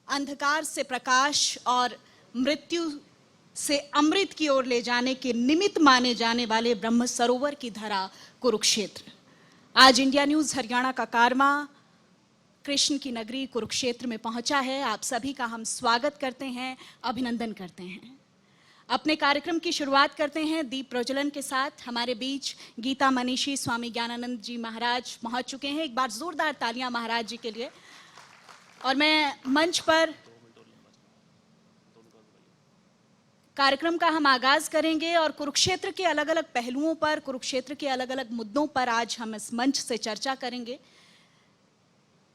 अंधकार से प्रकाश और मृत्यु से अमृत की ओर ले जाने के निमित्त माने जाने वाले ब्रह्म सरोवर की धरा कुरुक्षेत्र। आज इंडिया न्यूज हरियाणा का कारवां कृष्ण की नगरी कुरुक्षेत्र में पहुंचा है। आप सभी का हम स्वागत करते हैं, अभिनंदन करते हैं। अपने कार्यक्रम की शुरुआत करते हैं दीप प्रज्वलन के साथ। हमारे बीच गीता मनीषी स्वामी ज्ञानानंद जी महाराज पहुंच चुके हैं। एक बार जोरदार तालियां महाराज जी के लिए। और मैं मंच पर कार्यक्रम का हम आगाज करेंगे और कुरुक्षेत्र के अलग अलग पहलुओं पर, कुरुक्षेत्र के अलग अलग मुद्दों पर आज हम इस मंच से चर्चा करेंगे।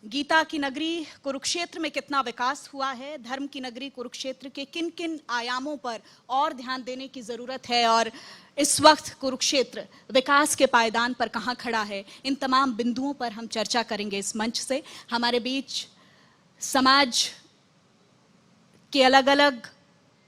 गीता की नगरी कुरुक्षेत्र में कितना विकास हुआ है, धर्म की नगरी कुरुक्षेत्र के किन किन आयामों पर और ध्यान देने की जरूरत है और इस वक्त कुरुक्षेत्र विकास के पायदान पर कहां खड़ा है, इन तमाम बिंदुओं पर हम चर्चा करेंगे इस मंच से। हमारे बीच समाज के अलग अलग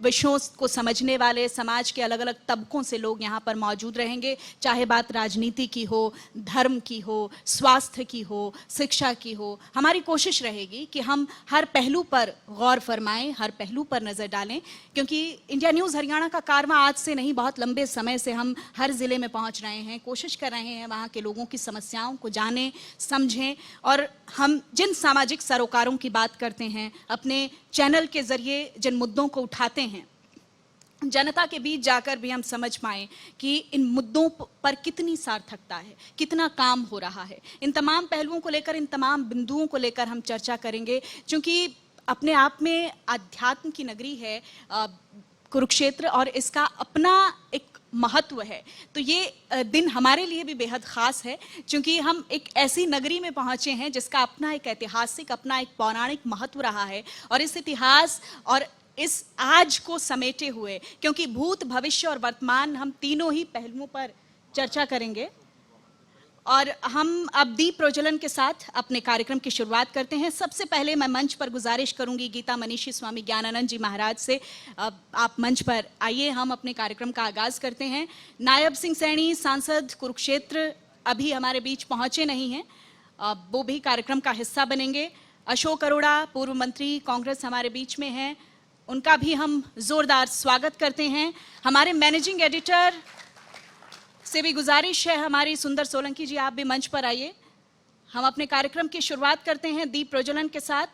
विषयों को समझने वाले, समाज के अलग अलग तबकों से लोग यहाँ पर मौजूद रहेंगे, चाहे बात राजनीति की हो, धर्म की हो, स्वास्थ्य की हो, शिक्षा की हो। हमारी कोशिश रहेगी कि हम हर पहलू पर गौर फरमाएं, हर पहलू पर नज़र डालें, क्योंकि इंडिया न्यूज़ हरियाणा का कारवां आज से नहीं, बहुत लंबे समय से हम हर ज़िले में पहुँच रहे हैं, कोशिश कर रहे हैं वहाँ के लोगों की समस्याओं को जानें, समझें। और हम जिन सामाजिक सरोकारों की बात करते हैं, अपने चैनल के जरिए जिन मुद्दों को उठाते हैं, जनता के बीच जाकर भी हम समझ पाएं कि इन मुद्दों पर कितनी सार्थकता है, कितना काम हो रहा है। इन तमाम पहलुओं को लेकर, इन तमाम बिंदुओं को लेकर हम चर्चा करेंगे, क्योंकि अपने आप में अध्यात्म की नगरी है कुरुक्षेत्र और इसका अपना एक महत्व है। तो ये दिन हमारे लिए भी बेहद ख़ास है, क्योंकि हम एक ऐसी नगरी में पहुंचे हैं जिसका अपना एक ऐतिहासिक, अपना एक पौराणिक महत्व रहा है। और इस इतिहास और इस आज को समेटे हुए, क्योंकि भूत, भविष्य और वर्तमान, हम तीनों ही पहलुओं पर चर्चा करेंगे। और हम अब दीप प्रज्वलन के साथ अपने कार्यक्रम की शुरुआत करते हैं। सबसे पहले मैं मंच पर गुजारिश करूंगी गीता मनीषी स्वामी ज्ञानानंद जी महाराज से, आप मंच पर आइए, हम अपने कार्यक्रम का आगाज करते हैं। नायब सिंह सैनी सांसद कुरुक्षेत्र अभी हमारे बीच पहुंचे नहीं हैं, वो भी कार्यक्रम का हिस्सा बनेंगे। अशोक अरोड़ा पूर्व मंत्री कांग्रेस हमारे बीच में हैं, उनका भी हम जोरदार स्वागत करते हैं। हमारे मैनेजिंग एडिटर से भी गुजारिश है, हमारी सुंदर सोलंकी जी, आप भी मंच पर आइए। हम अपने कार्यक्रम की शुरुआत करते हैं दीप प्रज्वलन के साथ।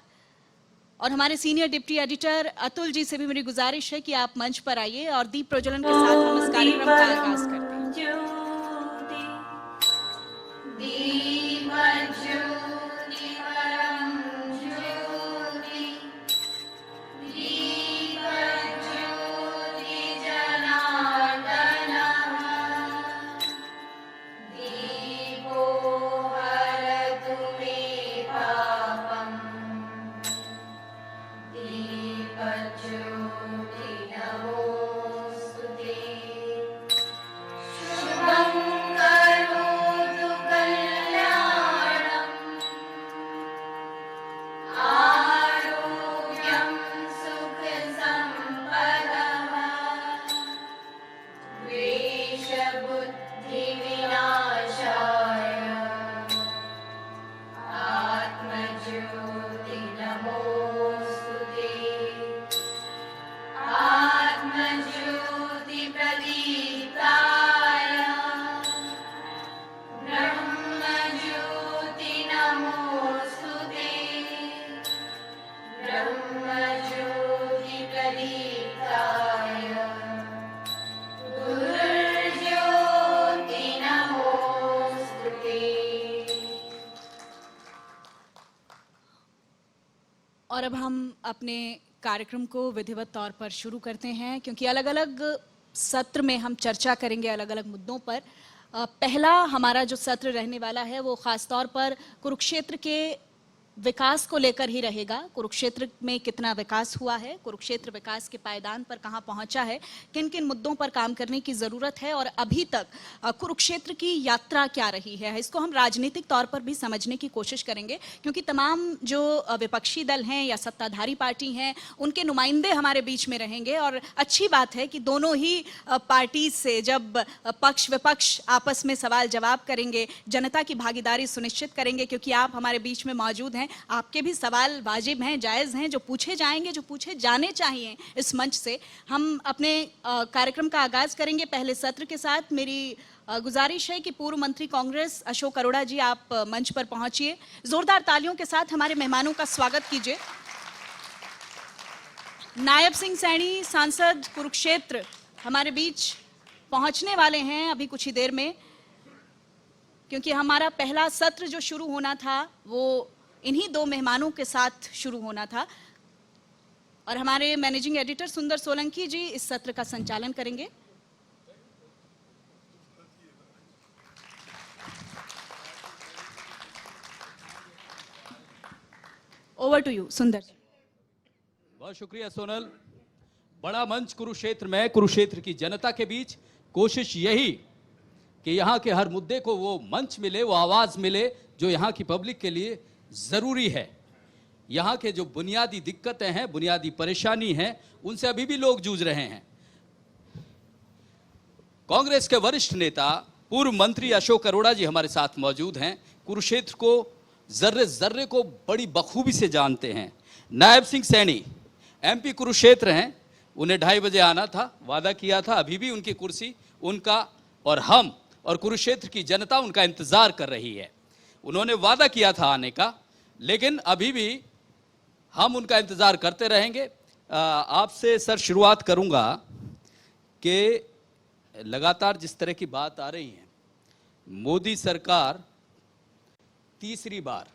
और हमारे senior deputy editor Atul ji से भी मेरी गुजारिश है कि आप मंच पर आइए और दीप प्रज्वलन के साथ हम इस कार्यक्रम का आगाज करते हैं। और अब हम अपने कार्यक्रम को विधिवत तौर पर शुरू करते हैं, क्योंकि अलग अलग सत्र में हम चर्चा करेंगे अलग अलग मुद्दों पर। पहला हमारा जो सत्र रहने वाला है वो खास तौर पर कुरुक्षेत्र के विकास को लेकर ही रहेगा। कुरुक्षेत्र में कितना विकास हुआ है, कुरुक्षेत्र विकास के पायदान पर कहां पहुंचा है, किन किन मुद्दों पर काम करने की ज़रूरत है और अभी तक कुरुक्षेत्र की यात्रा क्या रही है, इसको हम राजनीतिक तौर पर भी समझने की कोशिश करेंगे। क्योंकि तमाम जो विपक्षी दल हैं या सत्ताधारी पार्टी हैं, उनके नुमाइंदे हमारे बीच में रहेंगे। और अच्छी बात है कि दोनों ही पार्टी से जब पक्ष विपक्ष आपस में सवाल जवाब करेंगे, जनता की भागीदारी सुनिश्चित करेंगे, क्योंकि आप हमारे बीच में मौजूद हैं। आपके भी सवाल वाजिब हैं, जायज़ हैं, जो पूछे जाएंगे, जो पूछे जाने चाहिए इस मंच से। हम अपने कार्यक्रम का आगाज़ करेंगे पहले सत्र के साथ। मेरी गुजारिश है कि पूर्व मंत्री कांग्रेस अशोक अरोड़ा जी आप मंच पर पहुंचिए। जोरदार तालियों के साथ हमारे मेहमानों का स्वागत कीजिए। नायब सिंह सैनी सांसद कुरुक्षेत्र हमारे बीच पहुंचने वाले हैं अभी कुछ ही देर में, क्योंकि हमारा पहला सत्र जो शुरू होना था वो इन्हीं दो मेहमानों के साथ शुरू होना था और हमारे मैनेजिंग एडिटर सुंदर सोलंकी जी इस सत्र का संचालन करेंगे। ओवर टू यू सुंदर जी। बहुत शुक्रिया सोनल। बड़ा मंच कुरुक्षेत्र में कुरुक्षेत्र की जनता के बीच कोशिश यही कि यहाँ के हर मुद्दे को वो मंच मिले, वो आवाज मिले जो यहाँ की पब्लिक के लिए जरूरी है। यहाँ के जो बुनियादी दिक्कतें हैं, बुनियादी परेशानी हैं, उनसे अभी भी लोग जूझ रहे हैं। कांग्रेस के वरिष्ठ नेता पूर्व मंत्री अशोक अरोड़ा जी हमारे साथ मौजूद हैं। कुरुक्षेत्र को जर्रे जर्रे को बड़ी बखूबी से जानते हैं। नायब सिंह सैनी एमपी कुरुक्षेत्र हैं, उन्हें 2:30 बजे आना था, वादा किया था। अभी भी उनकी कुर्सी, उनका और हम और कुरुक्षेत्र की जनता उनका इंतजार कर रही है। उन्होंने वादा किया था आने का, लेकिन अभी भी हम उनका इंतजार करते रहेंगे। आपसे सर शुरुआत करूंगा कि लगातार जिस तरह की बात आ रही है, मोदी सरकार तीसरी बार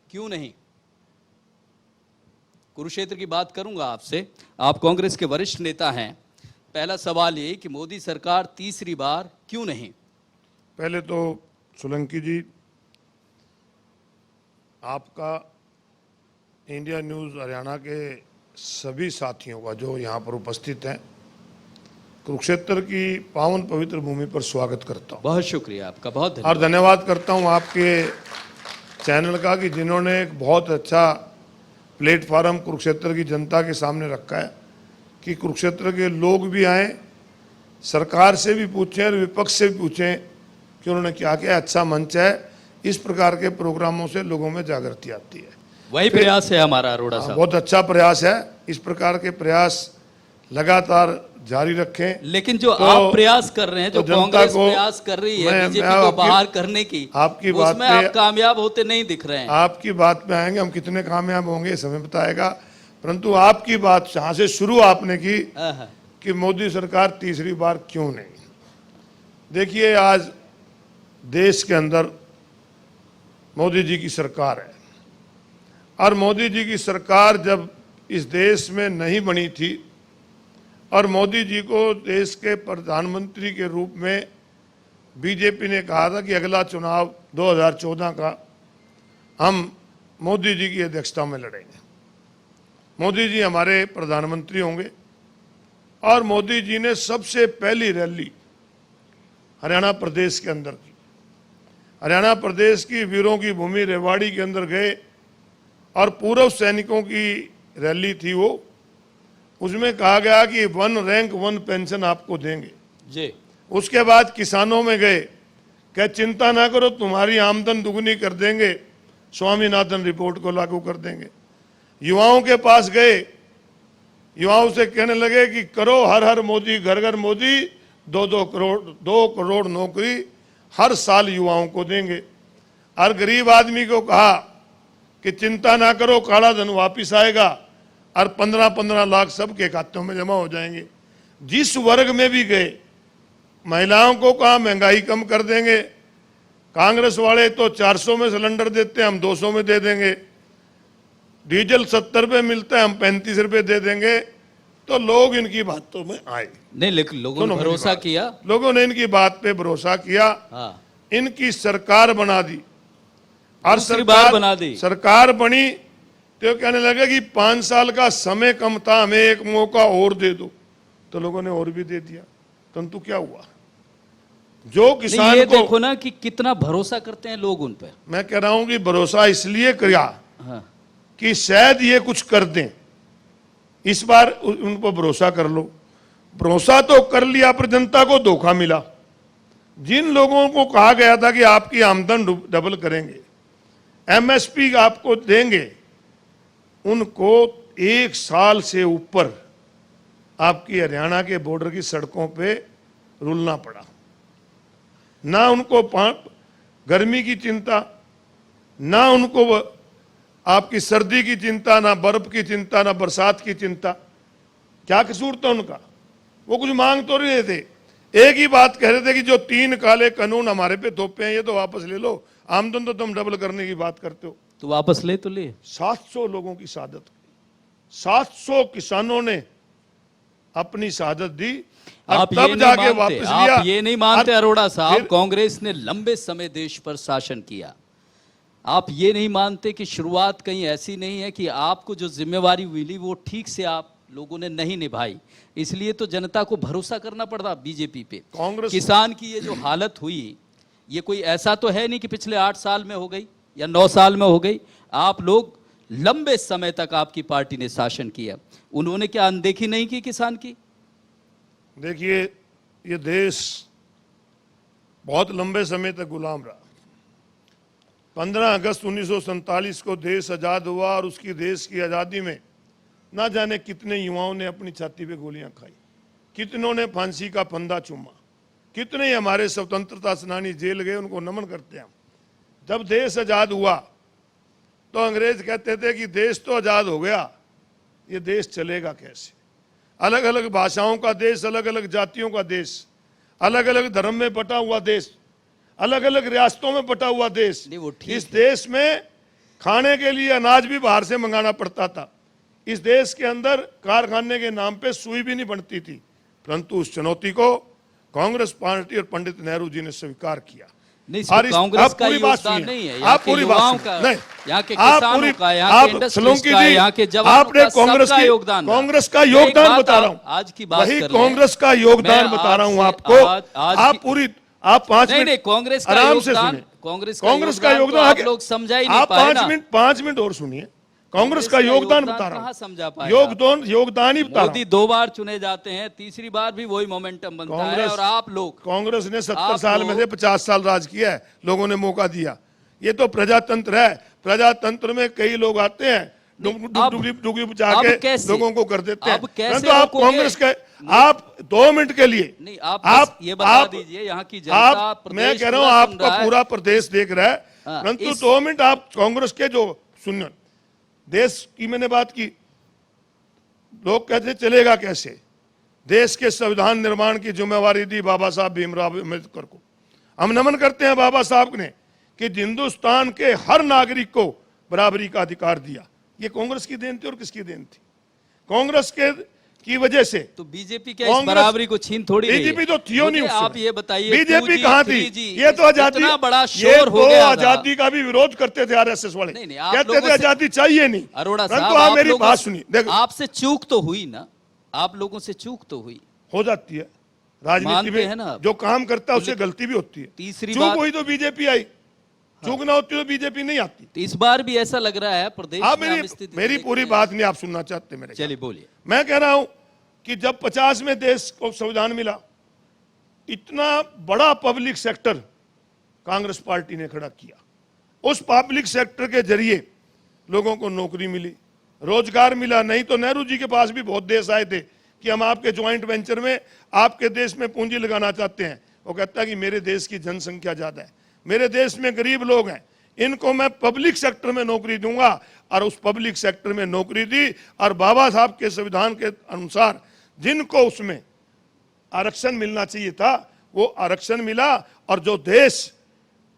क्यों नहीं, कुरुक्षेत्र की बात करूंगा आपसे। आप कांग्रेस के वरिष्ठ नेता हैं। पहला सवाल ये कि मोदी सरकार तीसरी बार क्यों नहीं? पहले तो सोलंकी जी, आपका इंडिया न्यूज़ हरियाणा के सभी साथियों का जो यहाँ पर उपस्थित हैं, कुरुक्षेत्र की पावन पवित्र भूमि पर स्वागत करता हूँ। बहुत शुक्रिया आपका, बहुत और धन्यवाद करता हूँ आपके चैनल का कि जिन्होंने एक बहुत अच्छा प्लेटफार्म कुरुक्षेत्र की जनता के सामने रखा है कि कुरुक्षेत्र के लोग भी आएँ, सरकार से भी पूछें और विपक्ष से भी पूछें कि उन्होंने क्या किया। अच्छा मंच है, इस प्रकार के प्रोग्रामों से लोगों में जागृति आती है। वही प्रयास है हमारा अरोड़ा साहब। बहुत अच्छा प्रयास है, इस प्रकार के प्रयास लगातार जारी रखें। लेकिन जो आप प्रयास कर रहे हैं, जो कांग्रेस प्रयास कर रही है बीजेपी को बाहर करने की, आपकी बात उसमें आप कामयाब होते नहीं दिख रहे हैं। आपकी बात पे आएंगे, हम कितने कामयाब होंगे समय बताएगा। परंतु आपकी बात जहां से शुरू आपने की कि मोदी सरकार तीसरी बार क्यों नहीं, देखिए आज देश के अंदर मोदी जी की सरकार है और मोदी जी की सरकार जब इस देश में नहीं बनी थी और मोदी जी को देश के प्रधानमंत्री के रूप में बीजेपी ने कहा था कि अगला चुनाव 2014 का हम मोदी जी की अध्यक्षता में लड़ेंगे, मोदी जी हमारे प्रधानमंत्री होंगे। और मोदी जी ने सबसे पहली रैली हरियाणा प्रदेश के अंदर की। हरियाणा प्रदेश की वीरों की भूमि रेवाड़ी के अंदर गए और पूर्व सैनिकों की रैली थी वो। उसमें कहा गया कि 1 रैंक 1 पेंशन आपको देंगे जी। उसके बाद किसानों में गए, क्या चिंता ना करो तुम्हारी आमदन दुगनी कर देंगे, स्वामीनाथन रिपोर्ट को लागू कर देंगे। युवाओं के पास गए, युवाओं से कहने लगे कि करो हर हर मोदी, घर घर मोदी, 2 करोड़ नौकरी हर साल युवाओं को देंगे। और गरीब आदमी को कहा कि चिंता ना करो, काला धन वापिस आएगा और 15-15 लाख सबके खातों में जमा हो जाएंगे। जिस वर्ग में भी गए, महिलाओं को कहा महंगाई कम कर देंगे। कांग्रेस वाले तो 400 में सिलेंडर देते हैं, हम 200 में दे देंगे। डीजल 70 रुपये मिलता है, हम 35 रुपये दे देंगे। तो लोग इनकी बातों में आए नहीं, लेकिन लोगों ने भरोसा किया, लोगों ने इनकी बात पे भरोसा किया। इनकी सरकार बना दी और सरकार बनी तो कहने लगे कि 5 साल का समय कम था, हमें एक मौका और दे दो। तो लोगों ने और भी दे दिया। परंतु क्या हुआ, जो किसान ये को देखो ना कि कितना भरोसा करते हैं लोग उन पर। मैं कह रहा हूं कि भरोसा इसलिए किया कि शायद ये कुछ कर दें, इस बार उन पर भरोसा कर लो। भरोसा तो कर लिया पर जनता को धोखा मिला। जिन लोगों को कहा गया था कि आपकी आमदन डबल करेंगे, एमएसपी आपको देंगे, उनको 1 साल से ऊपर आपकी हरियाणा के बॉर्डर की सड़कों पे रुलना पड़ा। ना उनको गर्मी की चिंता, ना उनको आपकी सर्दी की चिंता, ना बर्फ की चिंता, ना बरसात की चिंता। क्या कसूर था उनका? वो कुछ मांग तो नहीं रहे थे, एक ही बात कह रहे थे कि जो 3 काले कानून हमारे पे थोपे हैं ये तो वापस ले लो, आमदन तो तुम डबल करने की बात करते हो। तो वापस ले तो ले। 700 लोगों की शहादत, 700 किसानों ने अपनी शहादत दी और आप तब ये जाके नहीं वापस मानते, लिया। आप ये नहीं मानते अरोड़ा साहब, फिर- कांग्रेस ने लंबे समय देश पर शासन किया। आप ये नहीं मानते कि शुरुआत कहीं ऐसी नहीं है कि आपको जो जिम्मेवारी मिली वो ठीक से आप लोगों ने नहीं निभाई, इसलिए तो जनता को भरोसा करना पड़ता बीजेपी पे। कांग्रेस किसान की ये जो हालत हुई, ये कोई ऐसा तो है नहीं कि पिछले 8 साल में हो गई या 9 साल में हो गई। आप लोग लंबे समय तक आपकी पार्टी ने शासन किया, उन्होंने क्या अनदेखी नहीं की किसान की? देखिए, ये देश बहुत लंबे समय तक गुलाम रहा। 15 अगस्त 1947 को देश आजाद हुआ और उसकी देश की आज़ादी में ना जाने कितने युवाओं ने अपनी छाती पे गोलियां खाई, कितनों ने फांसी का फंदा चूमा, कितने ही हमारे स्वतंत्रता सेनानी जेल गए, उनको नमन करते हैं। जब देश आजाद हुआ तो अंग्रेज कहते थे कि देश तो आजाद हो गया, ये देश चलेगा कैसे? अलग अलग भाषाओं का देश, अलग अलग जातियों का देश, अलग अलग धर्म में बटा हुआ देश, अलग अलग रियासतों में बटा हुआ देश। नहीं, वो ठीक इस देश में खाने के लिए अनाज भी बाहर से मंगाना पड़ता था। इस देश के अंदर कारखाने के नाम पे सुई भी नहीं बनती थी, परंतु उस चुनौती को कांग्रेस पार्टी और पंडित नेहरू जी ने स्वीकार किया। नहीं, और सिर्फ कांग्रेस का पूरी बात योगदान सुनिए, नहीं है, आप यहाँ के पूरी बात युवाओं सुनिए। का, नहीं, यहाँ के आप किसानों पूरी- का, यहाँ के आप इंडस्ट्रियलिस्ट सलोंकी का, जी, यहाँ के जवानों आपने का, कांग्रेस सबका की योगदान रहा। कांग्रेस का एक योगदान बात बता रहा हूँ, आज की बात वही कर रहे हैं। कांग्रेस का योगदान मैं बता रहा हूँ आपसे आपको। आज आप की- पूरी आप 5 नहीं, मिनट नहीं, कांग्रेस का आराम से योगदान, सुनिए। कांग्रेस कांग्रेस का तो योगदान आप आगे- लोग समझा ही नहीं आप पाए 5 मिनट और सुनिए। कांग्रेस का योगदान बता रहा कहाँ समझा हूँ, पाए? योगदान ही बता रहा मोदी हूँ। 2 बार चुने जाते हैं, तीसरी बार भी वही मोमेंटम बनता है, और आप लोग, कांग्रेस ने 70 आप साल में लोग- से 50 साल राज किया है, लोगों ने मौका दिया। ये तो प्रजातंत्र है, प्रजातंत्र में कई लोग आते हैं, डुगली बचा अब के कैसे? लोगों को कर देते हैं। अब कैसे परंतु आप रोकोगे? कांग्रेस के, आप 2 मिनट के लिए नहीं, आप बस ये बता दीजिए, यहाँ की जनता, आप, मैं प्रदेश कह रहा हूँ पूरा सुन आपका रहा है। पूरा प्रदेश देख रहा है, हाँ, परंतु इस- 2 मिनट आप कांग्रेस के जो सुनिए, देश की मैंने बात की, लोग कहते चलेगा कैसे? देश के संविधान निर्माण की जिम्मेवारी दी बाबा साहब भीमराव अम्बेडकर को। हम नमन करते हैं बाबा साहब ने कि हिंदुस्तान के हर नागरिक को बराबरी का अधिकार दिया। ये कांग्रेस की देन थी और किसकी देन थी? कांग्रेस के की वजह से। तो बीजेपी क्या इस बराबरी को छीन थोड़ी रही है? बीजेपी तो थी नहीं, मुझे आप ये बताइए, बीजेपी 2G, कहाँ थी? 3G, ये तो आजादी, इतना बड़ा ये शोर हो तो गया था। आजादी का भी विरोध करते थे आरएसएस वाले, नहीं, नहीं, आप कहते लोगों थे से- आजादी चाहिए नहीं। अरोड़ा परंतु साहब, आप आप मेरी लोगों बात से- सुनिए, देखो आपसे चूक तो हुई ना, आप लोगों से चूक तो हुई, हो जाती है राजनीति मानते हैं ना में, आप? जो काम करता है उससे गलती भी होती है। तीसरी चूक बात- हुई तो बीजेपी आई, चूक ना होती तो बीजेपी नहीं आती। तो इस बार भी ऐसा लग रहा है प्रदेश आप में हम मेरी स्थिति मेरी देख पूरी रहे हैं। बात नहीं आप सुनना चाहते मेरे। चलिए बोलिए। मैं कह रहा हूं कि जब 50 में देश को संविधान मिला, इतना बड़ा पब्लिक सेक्टर कांग्रेस पार्टी ने खड़ा किया। उस पब्लिक सेक्टर के जरिए लोगों को नौकरी मिली, रोजगार मिला। नहीं तो नेहरू जी के पास भी बहुत देश आए थे कि हम आपके ज्वाइंट वेंचर में आपके देश में पूंजी लगाना चाहते हैं। वो कहता है कि मेरे देश की जनसंख्या ज्यादा है, मेरे देश में गरीब लोग हैं, इनको मैं पब्लिक सेक्टर में नौकरी दूंगा। और उस पब्लिक सेक्टर में नौकरी दी, और बाबा साहब के संविधान के अनुसार जिनको उसमें आरक्षण मिलना चाहिए था वो आरक्षण मिला। और जो देश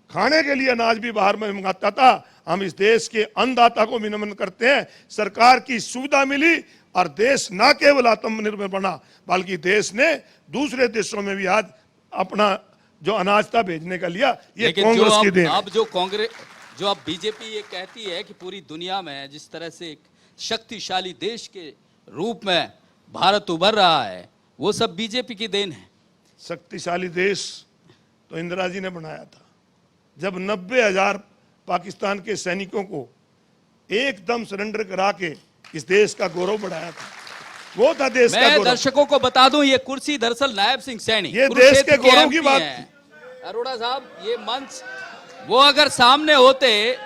खाने के लिए अनाज भी बाहर में मंगाता था, हम इस देश के अन्नदाता को भी नमन करते हैं। सरकार की सुविधा मिली और देश न केवल आत्मनिर्भर बना, बल्कि देश ने दूसरे देशों में भी आज अपना जो अनाज था भेजने का लिया। ये लेकिन कांग्रेस की देन है। अब जो कांग्रेस, जो अब बीजेपी ये कहती है कि पूरी दुनिया में जिस तरह से एक शक्तिशाली देश के रूप में भारत उभर रहा है, वो सब बीजेपी की देन है। शक्तिशाली देश तो इंदिरा जी ने बनाया था, जब 90,000 पाकिस्तान के सैनिकों को एकदम सरेंडर करा के इस देश का गौरव बढ़ाया था। वो था देश का मैं गौरव। दर्शकों को बता दूं, ये कुर्सी दरअसल नायब सिंह सैनी, ये कुरुक्षेत्र देश के गौरव की MP बात हैं। अरोड़ा साहब, ये मंच वो अगर सामने होते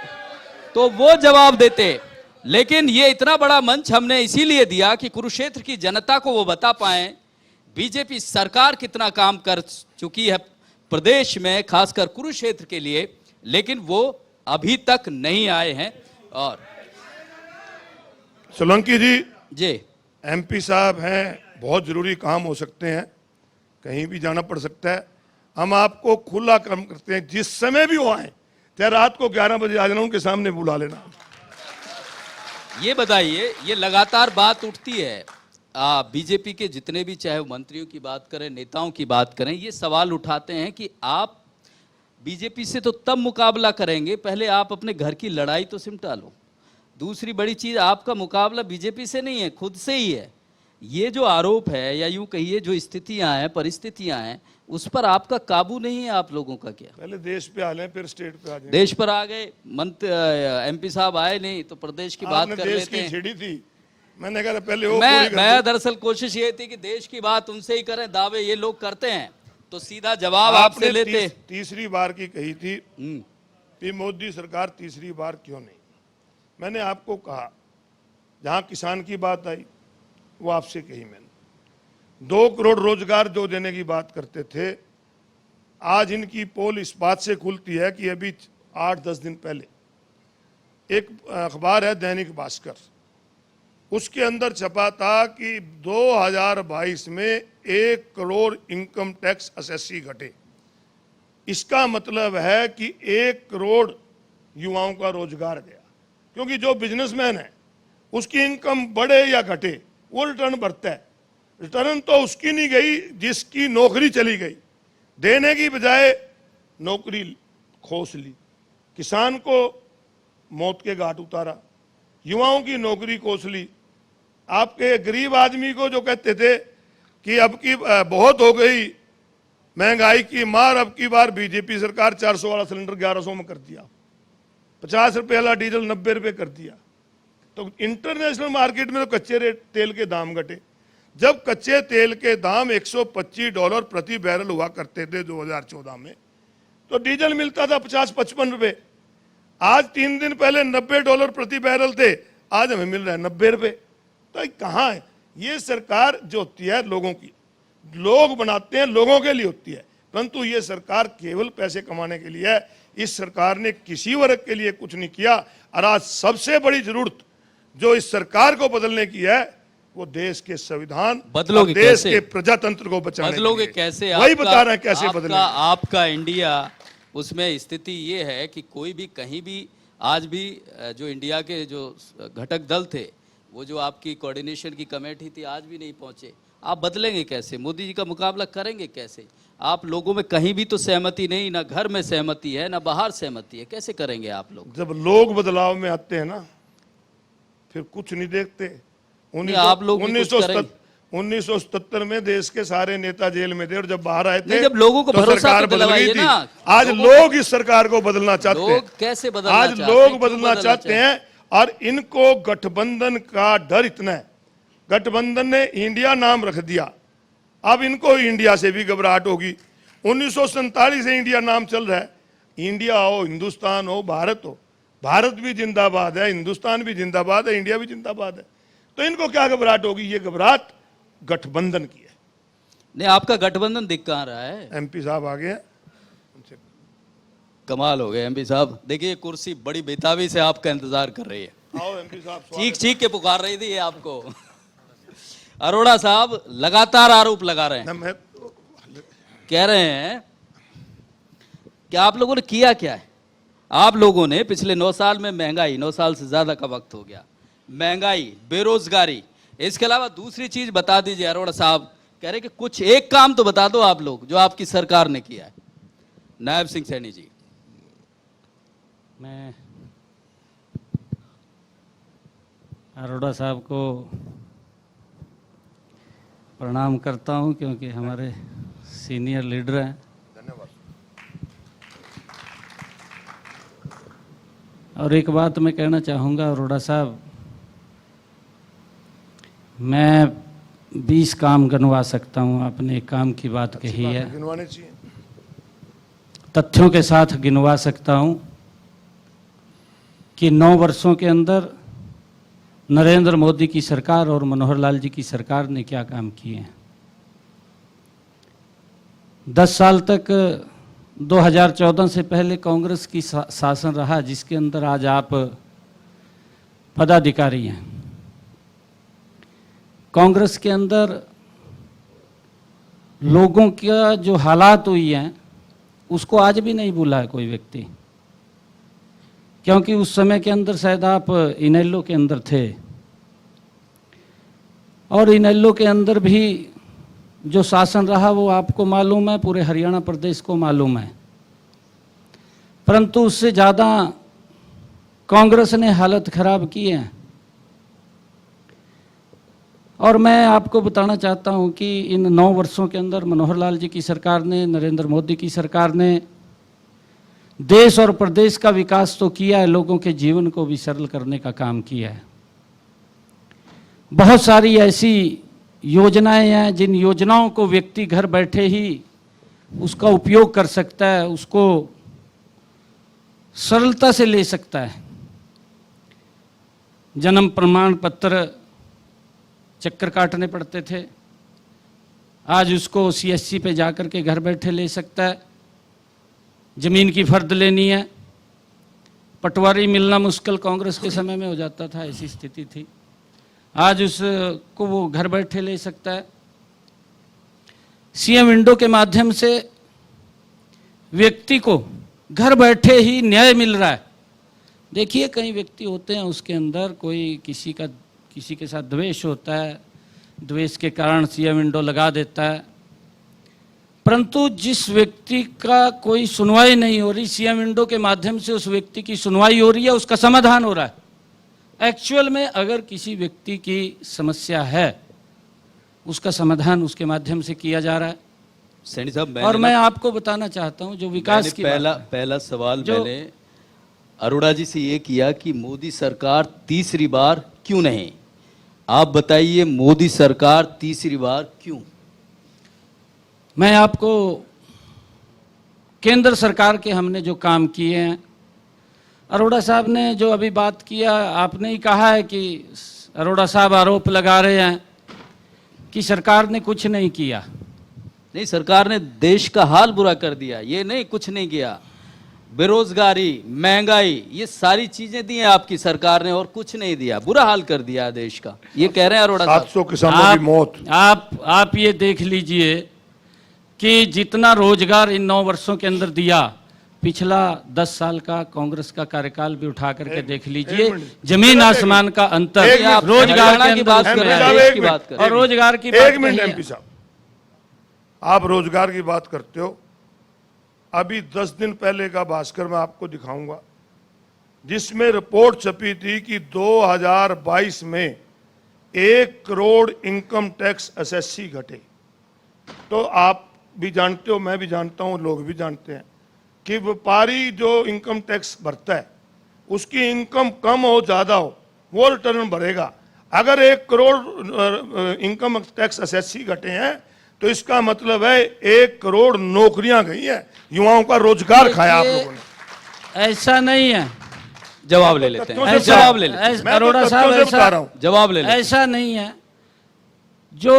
तो वो जवाब देते। लेकिन ये इतना बड़ा मंच हमने इसीलिए दिया कि कुरुक्षेत्र की जनता को वो बता पाए बीजेपी सरकार कितना काम कर चुकी है प्रदेश में, खासकर कुरुक्षेत्र के लिए, लेकिन वो अभी तक नहीं आए हैं। और सोलंकी जी एमपी साहब हैं, बहुत जरूरी काम हो सकते हैं, कहीं भी जाना पड़ सकता है। हम आपको खुला काम करते हैं, जिस समय भी वो आए, चाहे रात को 11 बजे आ जाना, उनके सामने बुला लेना। ये बताइए, ये लगातार बात उठती है, बीजेपी के जितने भी, चाहे वो मंत्रियों की बात करें, नेताओं की बात करें, ये सवाल उठाते हैं कि आप बीजेपी से तो तब मुकाबला करेंगे, पहले आप अपने घर की लड़ाई तो सिमटा लो। दूसरी बड़ी चीज, आपका मुकाबला बीजेपी से नहीं है, खुद से ही है। ये जो आरोप है, या यूं कहिए जो स्थितियां हैं, परिस्थितियां हैं, उस पर आपका काबू नहीं है आप लोगों का क्या? पहले देश पे आ लें, फिर स्टेट पे आ जाए। देश पर आ गए, एमपी साहब आए नहीं, तो प्रदेश की बात कर लेते हैं। छिड़ी थी, मैंने कहा पहले वो मैं दरअसल कोशिश ये थी कि देश की बात उनसे ही करें, दावे ये लोग करते हैं तो सीधा जवाब आपसे लेते। तीसरी बार की कही थी कि मोदी सरकार तीसरी बार क्यों नहीं। मैंने आपको कहा, जहां किसान की बात आई वो आपसे कही मैंने, 2 करोड़ रोजगार जो देने की बात करते थे, आज इनकी पोल इस बात से खुलती है कि अभी 8-10 दिन पहले एक अखबार है दैनिक भास्कर, उसके अंदर छपा था कि 2022 में 1 करोड़ इनकम टैक्स असेसी घटे। इसका मतलब है कि 1 करोड़ युवाओं का रोजगार गया, क्योंकि जो बिजनेसमैन है उसकी इनकम बढ़े या घटे वो रिटर्न भरता है। रिटर्न तो उसकी नहीं गई जिसकी नौकरी चली गई, देने की बजाय नौकरी खोस ली, किसान को मौत के घाट उतारा, युवाओं की नौकरी खोस ली। आपके गरीब आदमी को जो कहते थे कि अब की बहुत हो गई महंगाई की मार, अब की बार बीजेपी सरकार 400 वाला सिलेंडर 1100 में कर दिया, 50 रुपये वाला डीजल 90 रुपये कर दिया। तो इंटरनेशनल मार्केट में तो कच्चे तेल के दाम घटे। जब कच्चे तेल के दाम $125 प्रति बैरल हुआ करते थे 2014 में, तो डीजल मिलता था 50-55 रुपये। आज 3 दिन पहले $90 प्रति बैरल थे, आज हमें मिल रहा है 90 रुपये। तो कहाँ है ये सरकार जो होती है लोगों की, लोग बनाते हैं, लोगों के लिए होती है, परंतु ये सरकार केवल पैसे कमाने के लिए है। इस सरकार ने किसी वर्ग के लिए कुछ नहीं किया। और आज सबसे बड़ी जरूरत जो इस सरकार को बदलने की है वो देश के संविधान, बदलोगे देश कैसे? के प्रजातंत्र को बचाने बदलोगे के लिए। कैसे? वही बता रहे हैं कैसे बदलेंगे। आपका इंडिया, उसमें स्थिति ये है कि कोई भी कहीं भी, आज भी जो इंडिया के जो घटक दल थे, वो जो आपकी कोऑर्डिनेशन की कमेटी थी, आज भी नहीं पहुंचे। आप बदलेंगे कैसे? मोदी जी का मुकाबला करेंगे कैसे? आप लोगों में कहीं भी तो सहमति नहीं, ना घर में सहमति है, ना बाहर सहमति है, कैसे करेंगे आप लोग? जब लोग बदलाव में आते हैं ना, फिर कुछ नहीं देखते। आप लोग 1977 में देश के सारे नेता जेल में थे, और जब बाहर आए थे जब लोगों को तो भरोसा सरकार तो बदल गई दिलवाइए थी। ना। आज लोग इस सरकार को बदलना चाहते हैं। लोग कैसे बदलना आज चाहते हैं? लोग क्यों बदलना चाहते हैं, और इनको गठबंधन का डर इतना है। गठबंधन ने इंडिया नाम रख दिया, अब इनको इंडिया से भी घबराहट होगी। 1947 से इंडिया नाम चल रहा है। इंडिया हो, हिंदुस्तान हो, भारत हो, भारत भी जिंदाबाद है, हिंदुस्तान भी जिंदाबाद है, इंडिया भी जिंदाबाद है। तो इनको क्या घबराहट होगी? ये घबराहट गठबंधन की है। नहीं, आपका गठबंधन दिख कहाँ रहा है? एमपी साहब आ गए हैं, कमाल हो गए एमपी साहब। देखिए, कुर्सी बड़ी बेताबी से आपका इंतजार कर रही है। आओ एमपी साहब। चीख चीख के पुकार रही थी ये आपको। अरोड़ा साहब लगातार आरोप लगा रहे हैं, कह रहे हैं कि आप लोगों ने किया क्या है। आप लोगों ने पिछले 9 साल में महंगाई, 9 साल से ज्यादा का वक्त हो गया, महंगाई, बेरोजगारी, इसके अलावा दूसरी चीज बता दीजिए। अरोड़ा साहब कह रहे कि कुछ एक काम तो बता दो आप लोग जो आपकी सरकार ने किया है। नायब सिंह सैनी जी। मैं अरोड़ा साहब को प्रणाम करता हूं, क्योंकि हमारे सीनियर लीडर हैं। धन्यवाद। और एक बात मैं कहना चाहूँगा अरोड़ा साहब, मैं 20 काम गिनवा सकता हूँ, आपने एक काम की बात कही है, गिनवाने चाहिए। तथ्यों के साथ गिनवा सकता हूँ। कि 9 वर्षों के अंदर नरेंद्र मोदी की सरकार और मनोहर लाल जी की सरकार ने क्या काम किए हैं। 10 साल तक 2014 से पहले कांग्रेस की शासन रहा, जिसके अंदर आज आप पदाधिकारी हैं। कांग्रेस के अंदर लोगों का जो हालात हुई हैं उसको आज भी नहीं भूला है कोई व्यक्ति, क्योंकि उस समय के अंदर शायद आप इनेलो के अंदर थे और इनेलो के अंदर भी जो शासन रहा वो आपको मालूम है, पूरे हरियाणा प्रदेश को मालूम है। परंतु उससे ज़्यादा कांग्रेस ने हालत खराब की है। और मैं आपको बताना चाहता हूं कि इन 9 वर्षों के अंदर मनोहर लाल जी की सरकार ने, नरेंद्र मोदी की सरकार ने देश और प्रदेश का विकास तो किया है, लोगों के जीवन को भी सरल करने का काम किया है। बहुत सारी ऐसी योजनाएं हैं जिन योजनाओं को व्यक्ति घर बैठे ही उसका उपयोग कर सकता है, उसको सरलता से ले सकता है। जन्म प्रमाण पत्र चक्कर काटने पड़ते थे, आज उसको CSC पे जाकर के घर बैठे ले सकता है। ज़मीन की फर्द लेनी है, पटवारी मिलना मुश्किल कांग्रेस के समय में हो जाता था, ऐसी स्थिति थी, आज उसको वो घर बैठे ले सकता है। CM विंडो के माध्यम से व्यक्ति को घर बैठे ही न्याय मिल रहा है। देखिए कई व्यक्ति होते हैं उसके अंदर कोई किसी के साथ द्वेष होता है, द्वेष के कारण CM विंडो लगा देता है, परंतु जिस व्यक्ति का कोई सुनवाई नहीं हो रही, CM विंडो के माध्यम से उस व्यक्ति की सुनवाई हो रही है, उसका समाधान हो रहा है। एक्चुअल में अगर किसी व्यक्ति की समस्या है उसका समाधान उसके माध्यम से किया जा रहा है। सैनी साहब, और मैं आपको बताना चाहता हूं जो विकास की पहला सवाल मैंने अरोड़ा जी से ये किया कि मोदी सरकार तीसरी बार क्यों नहीं, आप बताइए मोदी सरकार तीसरी बार क्यों? मैं आपको केंद्र सरकार के हमने जो काम किए हैं, अरोड़ा साहब ने जो अभी बात किया, आपने ही कहा है कि अरोड़ा साहब आरोप लगा रहे हैं कि सरकार ने कुछ नहीं किया। नहीं, सरकार ने देश का हाल बुरा कर दिया, ये नहीं कुछ नहीं किया। बेरोजगारी, महंगाई, ये सारी चीजें दी हैं आपकी सरकार ने और कुछ नहीं दिया, बुरा हाल कर दिया देश का, ये कह रहे हैं अरोड़ा साहब। 700 किसानों की मौत। आप ये देख लीजिए कि जितना रोजगार इन 9 वर्षों के अंदर दिया, पिछला 10 साल का कांग्रेस का कार्यकाल भी उठा करके देख लीजिए, जमीन आसमान का अंतर। रोजगार की बात कर रहे हैं और रोजगार की बात। 1 मिनट MP साहब, आप रोजगार की बात करते हो, अभी 10 दिन पहले का भास्कर मैं आपको दिखाऊंगा, जिसमें रिपोर्ट छपी थी कि 2022 में 1 करोड़ इनकम टैक्स SSC घटे। तो आप भी जानते हो, मैं भी जानता हूं, लोग भी जानते हैं कि व्यापारी जो इनकम टैक्स भरता है उसकी इनकम कम हो ज्यादा हो वो रिटर्न भरेगा। अगर 1 करोड़ इनकम टैक्स SSC घटे हैं तो इसका मतलब है 1 करोड़ नौकरियां गई हैं, युवाओं का रोजगार खाया आप लोगों ने। ऐसा नहीं है, जवाब ले लेते हैं, जवाब ले लेते हैं। अरोड़ा साहब जवाब ले लेते हैं। ऐसा नहीं है, जो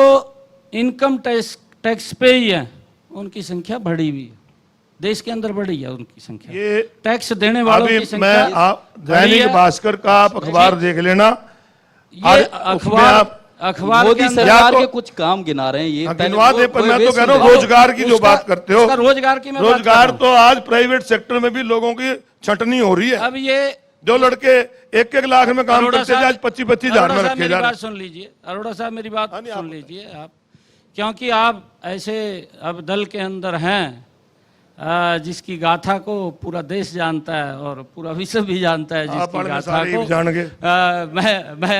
इनकम टैक्स पे ही है उनकी संख्या बढ़ी हुई है, देश के अंदर बढ़ी है उनकी संख्या, ये टैक्स देने वालों की संख्या। आप दैनिक भास्कर का आप अखबार देख लेना, ये अखबार मोदी सरकार के कुछ काम गिना रहे हैं, ये गिनवा दे, पर मैं तो कह रहा हूँ रोजगार की जो बात करते हो, रोजगार तो आज प्राइवेट सेक्टर में भी लोगों की छटनी हो रही है। अब ये जो लड़के 1-1 लाख में काम करते थे आज 25-25 हजार में रखे जा रहे हैं। सुन लीजिए अरोड़ा साहब, मेरी बात सुन लीजिए आप, क्योंकि आप ऐसे अब दल के अंदर हैं जिसकी गाथा को पूरा देश जानता है और पूरा विश्व भी जानता है, जिसकी गाथा को जान गए।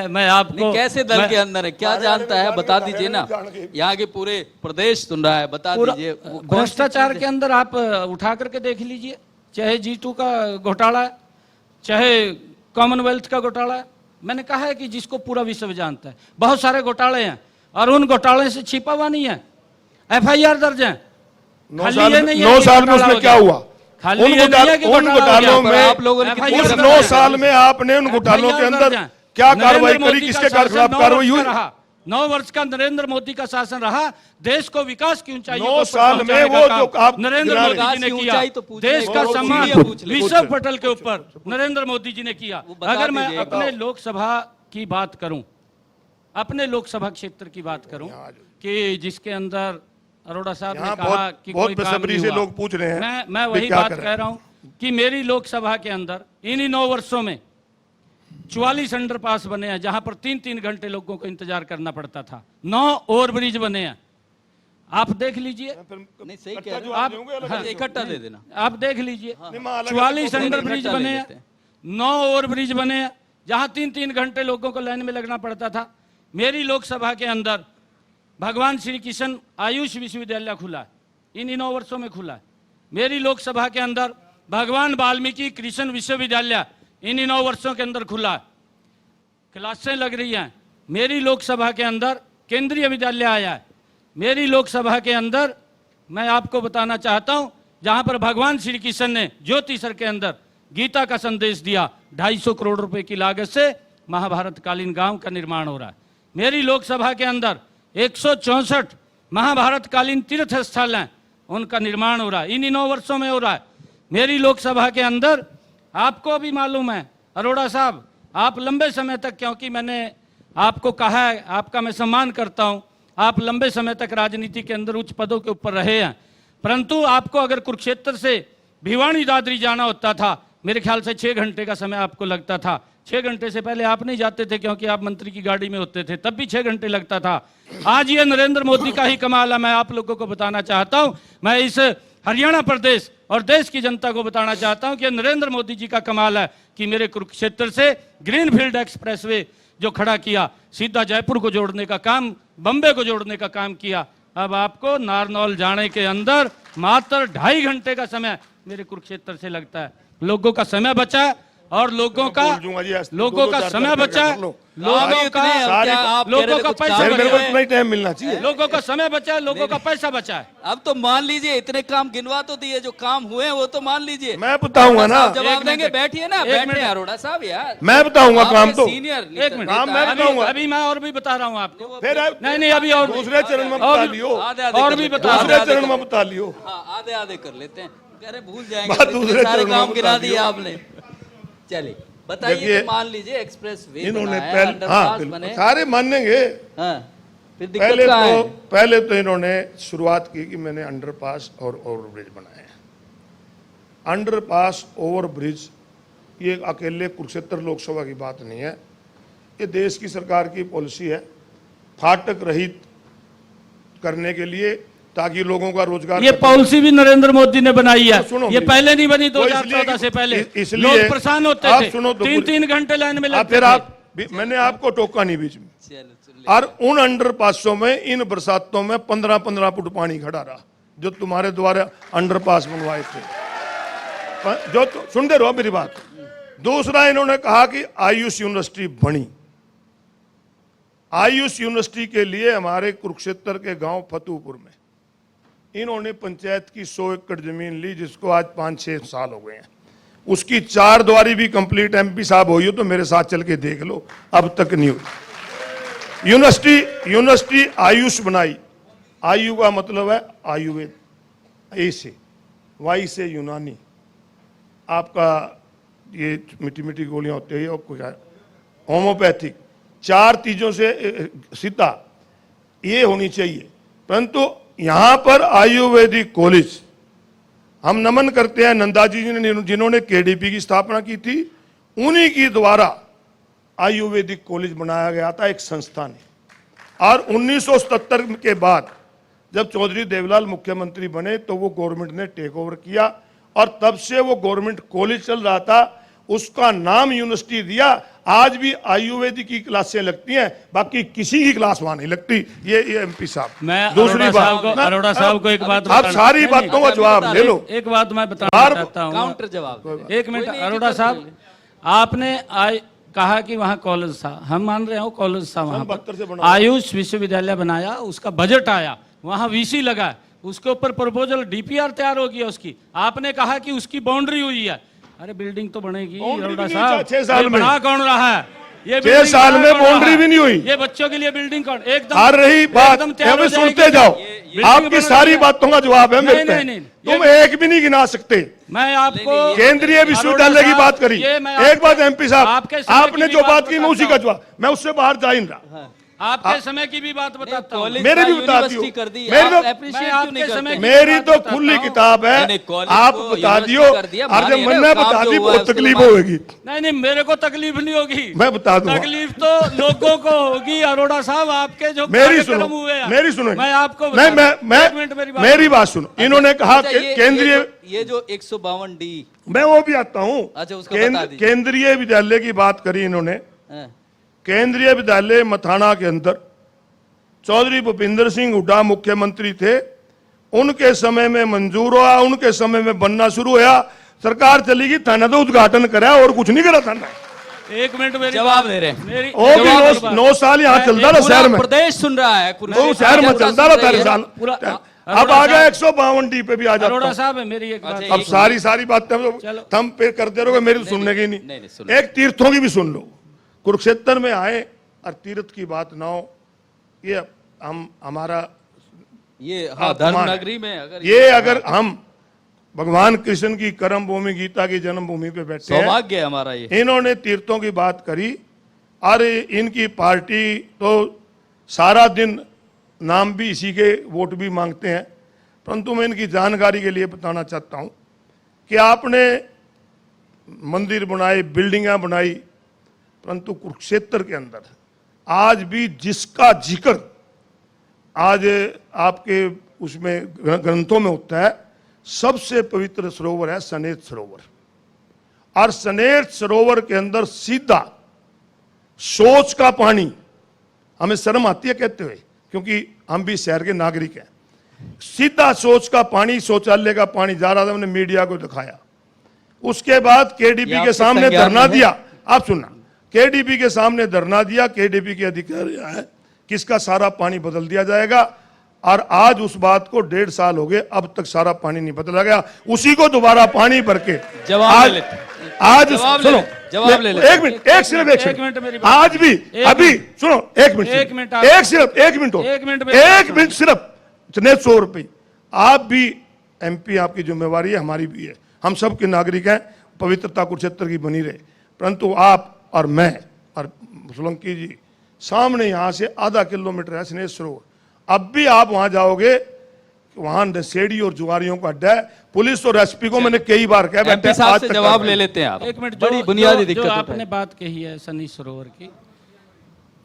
मैं आपको कैसे दल के अंदर है, क्या जानता है बता दीजिए ना, यहाँ के पूरे प्रदेश सुन रहा है, बता दीजिए। भ्रष्टाचार के अंदर आप उठा करके देख लीजिए, चाहे G2 का घोटाला है, चाहे कॉमनवेल्थ का घोटाला है। मैंने कहा है कि जिसको पूरा विश्व जानता है, बहुत सारे घोटाले हैं और उन घोटाले से छिपा हुआ नहीं है, FIR दर्ज है। 9 साल में उसमें क्या हुआ? खाली उन ये नहीं है कि उन घोटाला हो घोटालों गया, पर में आप लोगों ने कितनी उस रकम 9 दी? साल में आपने उन घोटालों के अंदर क्या कार्रवाई करी, किसके खिलाफ कार्रवाई हुई? 9 वर्ष का नरेंद्र मोदी का शासन रहा, देश को विकास की ऊंचाइयों 9 को साल में पहुंचाने का वो काम जो आप नरेंद्र गिना मोदी रहे जी ने हैं। किया। ऊंचाई तो पूछ देश ले, का वो सम्मान सीढ़ियां पूछ ले। विश्व पटल के ऊपर नरेंद्र मोदी जी ने किया। वो बता अगर मैं दीजिए, अपने लोकसभा की बात करूं, अपने लोकसभा क्षेत्र की बात करूं कि जिसके अंदर अरोड़ा साहब ने यहाँ कहा कि बहुत कोई काम बेसब्री नहीं से हुआ। लोग पूछ रहे हैं मैं कि वही क्या बात करें? कह रहा हूं कि मेरी लोकसभा के अंदर इन्हीं 9 वर्षों में 44 अंडरपास बने हैं जहां पर 3-3 घंटे लोगों को इंतजार करना पड़ता था। 9 ओवरब्रिज बने हैं, आप देख लीजिए। नहीं सही कह रहे हो आप हाँ, इकट्ठा दे देना। आप देख लीजिए, नहीं, मैं अलग- 44 अलग- अंडर ब्रिज इकट्ठा ले बने लेते हैं, हैं। 9 ओवरब्रिज बने हैं जहां 3-3 घंटे लोगों को लाइन में लगना पड़ता था। मेरी लोकसभा के अंदर भगवान श्री कृष्ण आयुष विश्वविद्यालय खुला है, इन्हीं 9 वर्षों में खुला है। मेरी लोकसभा के अंदर भगवान वाल्मीकि कृष्ण विश्वविद्यालय इन्हीं 9 वर्षों के अंदर खुला है, क्लासें लग रही हैं। मेरी लोकसभा के अंदर केंद्रीय विद्यालय आया है। मेरी लोकसभा के अंदर मैं आपको बताना चाहता हूं जहां पर भगवान श्री कृष्ण ने ज्योतिषर के अंदर गीता का संदेश दिया, 250 करोड़ रुपए की लागत से महाभारत कालीन गांव का निर्माण हो रहा है। मेरी लोकसभा के अंदर 164 महाभारत कालीन तीर्थ स्थल हैं, उनका निर्माण हो रहा है, इन्हीं 9 वर्षों में हो रहा है। मेरी लोकसभा के अंदर आपको भी मालूम है अरोड़ा साहब, आप लंबे समय तक, क्योंकि मैंने आपको कहा है, आपका मैं सम्मान करता हूं, आप लंबे समय तक राजनीति के अंदर उच्च पदों के ऊपर रहे हैं, परंतु आपको अगर कुरुक्षेत्र से भिवानी दादरी जाना होता था, मेरे ख्याल से 6 घंटे का समय आपको लगता था। 6 घंटे से पहले आप नहीं जाते थे क्योंकि आप मंत्री की गाड़ी में होते थे, तब भी 6 घंटे लगता था। आज ये नरेंद्र मोदी का ही कमाल है। मैं आप लोगों को बताना चाहता हूं, मैं इस हरियाणा प्रदेश और देश की जनता को बताना चाहता हूं कि नरेंद्र मोदी जी का कमाल है कि मेरे कुरुक्षेत्र से ग्रीनफील्ड एक्सप्रेसवे जो खड़ा किया, सीधा जयपुर को जोड़ने का काम, बम्बे को जोड़ने का काम किया। अब आपको नारनौल जाने के अंदर मात्र 2.5 घंटे का समय मेरे कुरुक्षेत्र से लगता है। लोगों का समय बचा और लोगों का समय बचा, लोगों का पैसा मेरे को बचा, इतना ही टाइम मिलना चाहिए। लोगों का समय बचा, लोगों का पैसा बचा है। अब तो मान लीजिए, इतने काम गिनवा तो दिए, जो काम हुए हैं वो तो मान लीजिए। मैं बताऊंगा ना, जवाब देंगे, मिनट। बैठिए ना, एक बैठे मिनट। अरोड़ा साहब यार। मैं बताऊंगा काम तो। सीनियर एक मिनट, काम मैं अभी बताऊंगा। अभी मैं और भी बता रहा हूं आपको। फिर नहीं अभी और दूसरे चरण में बता और- लियो, और भी बता दूसरे रहा हूं। चरण में बता लियो। हाँ, आधे आधे कर लेते हैं, कह रहे भूल बात जाएंगे, दूसरे इतने सारे चरण काम में गिरा बता दिए दियो। आपने। चलिए बताइए देखिए, कि मान लीजिए एक्सप्रेस वे इन्होंने बना है, पहले, अंडरपास हाँ बिल्कुल, बने, सारे मानेंगे। हाँ, फिर दिक्कत कहाँ है? पहले तो इन्होंने शुरुआत की कि मैंने अंडरपास और ओवरब्रिज बनाए हैं। अंडरपास ओवरब्रिज ये अकेले कुरुक्षेत्र लोकसभा की बात नहीं है, ये देश की सरकार की पॉलिसी है, फाटक रहित करने के लिए, ताकि लोगों का रोजगार। ये पॉलिसी भी नरेंद्र मोदी ने बनाई है, तो सुनो ये मेरी पहले नहीं बनी। तो इसलिए 2014 से पहले इसलिए लोग परेशान होते आप थे, सुनो तो 3-3 घंटे लाइन में लगते फिर थे। आप मैंने आपको टोका नहीं बीच में। चलो, चलो। और उन अंडरपासों में इन बरसातों में 15-15 फुट पानी खड़ा रहा, जो तुम्हारे द्वारा अंडरपास बनवाए थे। जो सुनते रहो मेरी बात। दूसरा, इन्होंने कहा कि आयुष यूनिवर्सिटी बनी। आयुष यूनिवर्सिटी के लिए हमारे कुरुक्षेत्र के गांव फतूपुर में इन्होंने पंचायत की 100 एकड़ जमीन ली, जिसको आज 5-6 साल हो गए हैं। उसकी 4 द्वारी भी कंप्लीट एमपी साहब हुई हो तो मेरे साथ चल के देख लो, अब तक नहीं हुई। यूनिवर्सिटी आयुष बनाई। आयु का मतलब है आयुर्वेद, ए से, वाई से यूनानी, आपका ये मिट्टी मिट्टी गोलियां होती है, आपको क्या होम्योपैथिक, 4 चीजों से सीता ये होनी चाहिए। परंतु यहां पर आयुर्वेदिक कॉलेज, हम नमन करते हैं नंदा जी जिन्होंने केडीपी की स्थापना की थी, उन्हीं की द्वारा आयुर्वेदिक कॉलेज बनाया गया था एक संस्था ने। और 1977 के बाद जब चौधरी देवलाल मुख्यमंत्री बने तो वो गवर्नमेंट ने टेक ओवर किया, और तब से वो गवर्नमेंट कॉलेज चल रहा था, उसका नाम यूनिवर्सिटी दिया। आज भी आयुर्वेदिक की क्लासें लगती हैं, बाकी किसी की क्लास वहां नहीं लगती। ये एमपी साहब। मैं दूसरी अरोड़ा बात, को एक बात आप सारी बातों का जवाब ले लो। एक बात मैं बताना चाहता हूँ, काउंटर जवाब। एक मिनट अरोड़ा साहब, आपने कहा कि वहाँ कॉलेज था, हम मान रहे हो कॉलेज था वहाँ 72 से पर। बना। आयुष विश्वविद्यालय बनाया, उसका बजट आया, वहाँ वीसी लगा, उसके ऊपर प्रपोजल डीपीआर तैयार हो गया उसकी, आपने कहा कि उसकी बाउंड्री हुई है। अरे बिल्डिंग तो बनेगी बाउंड्री अरोड़ा भी नहीं साहब, 6 साल ये में। बना कौन रहा है? ये 6 बिल्डिंग साल बना में कौन रहा बाउंड्री है? भी नहीं हुई। ये बच्चों के लिए बिल्डिंग कौन एकदम आ रही बात एकदम तैयार अभी हो जाएगी। सुनते जाओ, बिल्डिंग आपकी बना सारी दिया। बातों का जवाब है मेरे नहीं, पे। नहीं, तुम एक भी नहीं गिना सकते। मैं आपको केंद्रीय विश्वविद्यालय की बात करी, ये मैं एक बात एमपी साहब, आपके समय आपने की जो भी बात की मैं उसी का बताता जवाब, मैं उससे बाहर जा ही नहीं रहा। आपके समय की भी बात बताता हूँ। कॉलेज मेरे का भी बताती यूनिवर्सिटी हो। कर दी, मेरे आप तो- appreciate मैं क्यों नहीं आपके समय करते? की मेरी बात तो बताता खुली हूँ। किताब है, नहीं, कॉलेज आप को बता यूनिवर्सिटी दियो, कर दिया, और जब मानिए मन ना, में काम बता जो दी हुआ है बहुत उसको तकलीफ मानिए। होगी। नहीं, मेरे को तकलीफ नहीं होगी, मैं बता दूंगा। तकलीफ तो लोगों को होगी। अरोड़ा साहब, आपके जो मेरी कार्यक्रम सुनो, हुए हैं, मेरी सुनो, मैं आपको मैं बता दूं। मैं एक मिनट मेरी बात सुनो। इन्होंने कहा अच्छा, कि केंद्रीय, ये जो 152D, मैं वो भी आता हूँ। अच्छा, उसका बता दीजिए। केंद्रीय विद्यालय की बात करी इन्होंने। केंद्रीय विद्यालय मथाना के अंदर चौधरी भूपिंदर सिंह हुड्डा मुख्यमंत्री थे, उनके समय में मंजूर हुआ, उनके समय में बनना शुरू हुआ, सरकार चली गई, थाना तो उद्घाटन करा और कुछ नहीं करा थाना। एक मिनट मेरी जवाब बात- दे रहे हैं। मेरी वो भी जवाब 9 मेरी बात- 9 साल यहाँ चलता रहा पूरा शहर में, प्रदेश सुन रहा है, वो शहर में चलता रहा 13 साल। पूरा- अब अरोड़ा आ गया साहब- 152D पे भी आ जाता अरोड़ा हूं। साहब, मेरी एक बात अच्छा, अब सारी बातें चलो। थम पे करते रहोगे, मेरी तो सुनने की नहीं, नहीं। सुनो। एक तीर्थों की भी सुन लो। कुरुक्षेत्र में आए और तीर्थ की बात ना हो, ये हम हमारा ये हाँ, अपमान धर्म है। नगरी में अगर ये अगर हम भगवान कृष्ण की कर्म भूमि गीता की जन्मभूमि पे बैठे हैं, सौभाग्य है हमारा ये। इन्होंने तीर्थों की बात करी। अरे इनकी पार्टी तो सारा दिन नाम भी इसी के, वोट भी मांगते हैं, परंतु मैं इनकी जानकारी के लिए बताना चाहता हूं कि आपने मंदिर बनाए, बिल्डिंगें बनाई, परंतु कुरुक्षेत्र के अंदर आज भी जिसका जिक्र आज आपके उसमें ग्रंथों में होता है, सबसे पवित्र सरोवर है सनेत सरोवर। और सनेत सरोवर के अंदर सीधा सोच का पानी, हमें शर्म आती है कहते हुए क्योंकि हम भी शहर के नागरिक हैं, सीधा सोच का पानी, शौचालय का पानी जा रहा था, हमने मीडिया को दिखाया। उसके बाद केडीपी ये के आपके सामने संज्ञान धरना में है? दिया। आप सुनना, केडीपी के सामने धरना दिया, केडीपी के अधिकारी है किसका सारा पानी बदल दिया जाएगा। और आज उस बात को 1.5 साल हो गए, अब तक सारा पानी नहीं बदला गया, उसी को दोबारा पानी भर के जवाब आज ले लेते हैं। आज जवाब ले सुनो, लेते, जवाब ले लेते। एक मिनट, एक सिर्फ एक एक मिनट मेरी मिनट, बात- आज भी अभी सुनो, एक मिनट, एक मिनट आप- एक सिर्फ एक मिनट हो, एक मिनट मेरी बात एक मिनट सिर्फ, इतने 100 रुपये। आप भी एमपी, आपकी जिम्मेवारी है, हमारी भी है, हम सब के नागरिक हैं, पवित्रता कुरुक्षेत्र की बनी रहे। परंतु आप और मैं और सोलंकी जी, सामने यहाँ से आधा किलोमीटर है स्नेह सरोवर, अब भी आप वहां जाओगे, वहां नशेड़ी और जुआरियों का अड्डा है। पुलिस और एसपी को मैंने कई बार कहा, एमपी साहब से जवाब ले लेते हैं आप। एक मिनट, बड़ी बुनियादी जो दिक्कत है। आपने बात कही है शनि सरोवर की,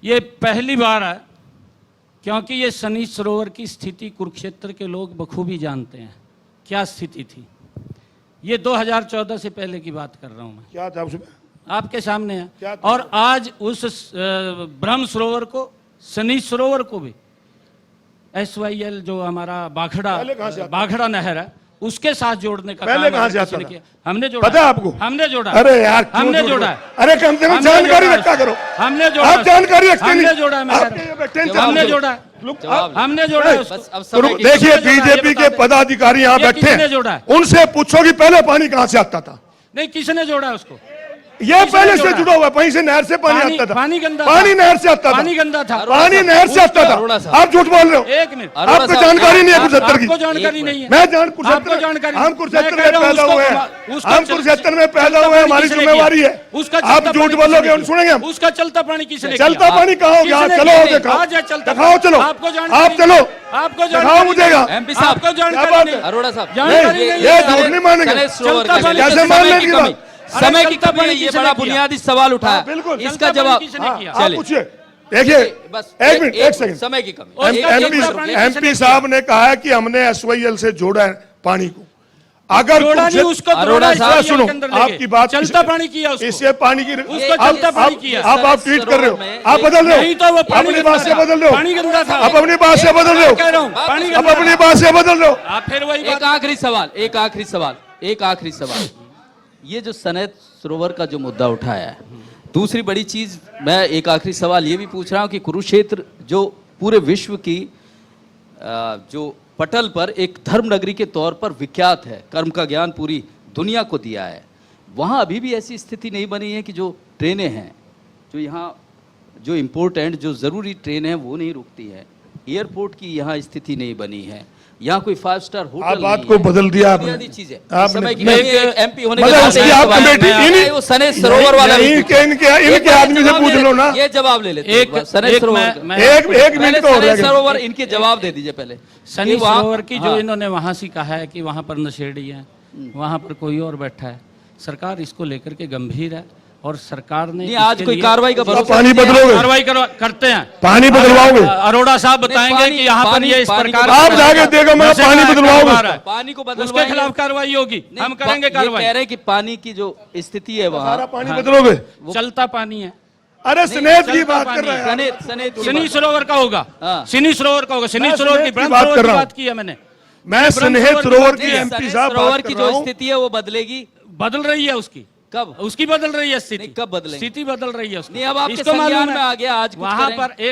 ये पहली बार है, क्योंकि ये शनि सरोवर की स्थिति कुरुक्षेत्र के लोग बखूबी जानते हैं क्या स्थिति थी। ये 2014 से पहले की बात कर रहा हूं मैं, क्या था उसमें, आपके सामने है। क्या था? और आज उस ब्रह्म सरोवर को, शनि सरोवर को भी SYL जो हमारा पहले कहाँ से आता? बाखड़ा नहर है, उसके साथ जोड़ने का पहले काम कहाँ से किसी आता ने था? किया। हमने जोड़ा, पता है आपको? हमने जोड़ा, अरे यार क्यों हमने झूठ जोड़ा बोल- अरे कम से कम हमने जानकारी जोड़ा रखा करो। हमने जोड़ा आप जानकारी रखते हमने नहीं। जोड़ा, मैं आप कह रहा हूं। ये टेंशन हमने मत लो। जोड़ा, लोग- जवाब हमने जोड़ा है बस उसको। बस अब समय की- देखिए किसने जोड़ा है, ये बीजेपी बता के दे। पदाधिकारी यहाँ ये बैठे किसने जोड़ा है? हैं, उनसे पूछो कि पहले पानी कहाँ से आता था। नहीं, किसने जोड़ा है उसको? ये किसने पहले से जोड़ा? जुड़ा हुआ है, वहीं से नहर से पानी आता था, पानी गंदा पानी था। नहर से आता था, पानी गंदा था। पानी नहर से आता अरोड़ा था। साहब। आप झूठ बोल रहे हो, एक मिनट, अरोड़ा आपको साहब, जानकारी नहीं है आप- कुरुक्षेत्र की। आपको जानकारी नहीं है। मैं जान आपको कुरुक्षेत्र, जानकारी हम नहीं। कुरुक्षेत्र मैं में कह रहा हूं पैदा उसको हुए उसका हैं, हम कुरुक्षेत्र में पैदा हुए हैं, हमारी किसने जिम्मेवारी किया? है। उसका आप चलता झूठ पानी बोलोगे किसने हम सुनेंगे हम। किया? उसका चलता पानी किसने चलता किया? पानी कहाँ होगा? किसने चलो किया? दिखाओ, आज है चलता दिखाओ, पानी। चलो आपको जानकारी आप चलो, आपको दिखाओ जानकारी मुझे नहीं। एमपी साहब, आपको क्या बात जानकारी है? नहीं। अरोड़ा साहब, जानकारी नहीं, नहीं ये है। झूठ नहीं मानेंगे। सनेत सरोवर चलता का पानी कैसे समय मान लेंगे की बात? कमी, समय की चलता कमी है, पानी ये किसने बड़ा किया? बुनियादी सवाल उठाया। बिल्कुल। इसका चलता पानी जवाब किसने हाँ, किया? आप चलिए। पूछिए। देखिए बस एक मिनट, एक सेकंड। समय की कमी। और उसका एक- चलता पानी एक- किसने एमपी साहब ने कहा है कि हमने SYL से जोड़ा है पानी को। अगर जोड़ा नहीं, कुरुक्षेत्र- उसको अरोड़ा जोड़ा साहब, SYL सुनो, के अंदर लेके। आपकी बात चलता पानी किया उसको। इससे पानी की उसको आप- चलता पानी आप- किया। आप ट्वीट कर रहे हो, में आप बदल रहे हो, नहीं तो वो पानी अपनी गंदा बात से था। बदल रहे हो, पानी गंदा था। आप अपनी बात से बदल रहे मैं कह रहा हूं, हो, पानी आप गंदा अपनी था। बात से बदल रहे हो। आप फिर वही बात। एक आखिरी सवाल, एक आखिरी सवाल, एक आखिरी सवाल। ये जो सनेत सरोवर का जो मुद्दा उठाया है, दूसरी बड़ी चीज मैं एक आखिरी सवाल ये भी पूछ रहा हूं कि कुरुक्षेत्र जो पूरे विश्व की जो पटल पर एक धर्म नगरी के तौर पर विख्यात है, कर्म का ज्ञान पूरी दुनिया को दिया है, वहाँ अभी भी ऐसी स्थिति नहीं बनी है कि जो ट्रेनें हैं, जो यहाँ जो इम्पोर्टेंट जो ज़रूरी ट्रेन है वो नहीं रुकती है, एयरपोर्ट की यहाँ स्थिति नहीं बनी है, यहाँ कोई 5 स्टार होटल आप बात नहीं को है। बदल दिया आपने। बुनियादी चीजें आपने- समय की नहीं, नहीं है, एमपी होने के मतलब नाते उसकी एक आप बात- कमेटी नहीं, वो सनेज सरोवर वाला भी इनके एक आदमी से जवाब पूछ ले लो लेते- ना। ये जवाब ले लेते हैं एक- एक बार, सनेज एक सरोवर मैं- का। मैं- एक पहले मिनट को हो सनेज गया। सरोवर इनके जवाब दे दीजिए पहले शनि कि वहाँ- सरोवर की जो हाँ। इन्होंने वहाँ से कहा है कि वहाँ पर नशेड़ी है, वहाँ पर कोई और बैठा है। सरकार इसको लेकर के गंभीर है और सरकार ने नहीं, आज इसके कोई लिए- कार्रवाई का भरोसा पानी नहीं है। बदलोगे? कार्रवाई करते हैं। पानी बदलवाओगे? अरोड़ा साहब बताएंगे पानी- कि यहाँ पर पानी- ये इस पानी प्रकार को आप जाके देखो, मैं नशे का पानी एक बदलवाओगे? कारोबार है। पानी को उसके बदलवाएंगे। खिलाफ कार्रवाई होगी, नहीं, हम करेंगे ये कार्रवाई। कह रहे हैं कि पानी की जो स्थिति है सारा वहाँ पानी बदलोगे? चलता पानी है। अरे स्नेह की चलता बात कर पानी रहे हैं। सनेज की शनि बात- सरोवर का होगा, हाँ। शनि सरोवर का होगा, शनि मैं सरोवर की स्नेह की ब्रह्म बात सरोवर कर की रहा हूँ। बात की है मैंने। मैं स्नेह सरोवर सरोवर की की बात एमपी सनेज साहब सरोवर बात की कर रहा जो हूँ। स्थिति है वो बदलेगी बदल रही है उसकी, कब? उसकी बदल रही है स्थिति। नहीं, कब बदलेंगे? स्थिति बदल रही है उसकी। नहीं, अब आपके इसको संज्ञान मालूम में है। आ गया, आज कुछ वहाँ करेंगे। पर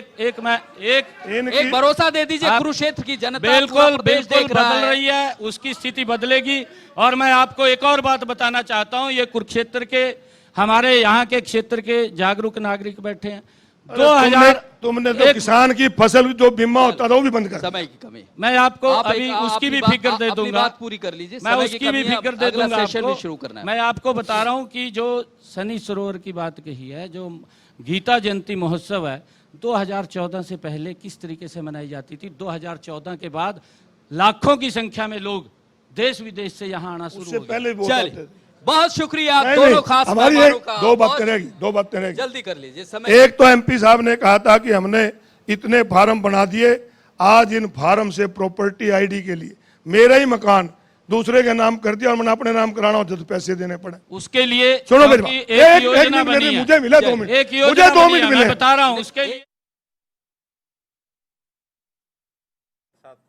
एक इनकी भरोसा दे दीजिए आप- कुरुक्षेत्र की जनता बिल्कुल पूरा प्रदेश बिल्कुल देख रहा बदल है। रही है, उसकी स्थिति बदलेगी। और मैं आपको एक और बात बताना चाहता हूँ, ये कुरुक्षेत्र के हमारे यहाँ के क्षेत्र के जागरूक नागरिक बैठे हैं। अरे 2000 तुमने तो किसान की फसल जो बीमा होता था वो भी बंद कर। समय की कमी। मैं आपको आप अभी एक- उसकी अपनी भी बात- फिक्र दे अपनी दूंगा, बात पूरी कर लीजिए। मैं समय की उसकी भी कमी है, फिक्र दे अगला दूंगा सेशन आपको। भी शुरू करना है। मैं आपको बता रहा हूँ कि जो शनि सरोवर की बात कही है, जो गीता जयंती महोत्सव है, 2014 से पहले किस तरीके से मनाई जाती थी, 2014 के बाद लाखों की संख्या में लोग देश विदेश से यहाँ आना शुरू उससे हो गए। पहले बोल चलिए, रहे थे। बहुत शुक्रिया आप नहीं, दोनों नहीं, खास हमारी मेहमानों एक का। दो बहुत- बातें रहेगी, दो बातें रहेगी। जल्दी कर लीजिए समय। एक तो एमपी साहब ने कहा था कि हमने इतने फार्म बना दिए, आज इन फार्म से प्रॉपर्टी आईडी के लिए मेरा ही मकान दूसरे के नाम कर दिया और मैंने अपने नाम कराना होता तो पैसे देने पड़े। उसके लिए सुनो मेरी क्योंकि बात, एक योजना मिनट बनी है। मुझे मिला 2 मिनट, एक मुझे योजना 2 बनी है, मिनट मैं मिले। बता रहा हूँ उसके लिए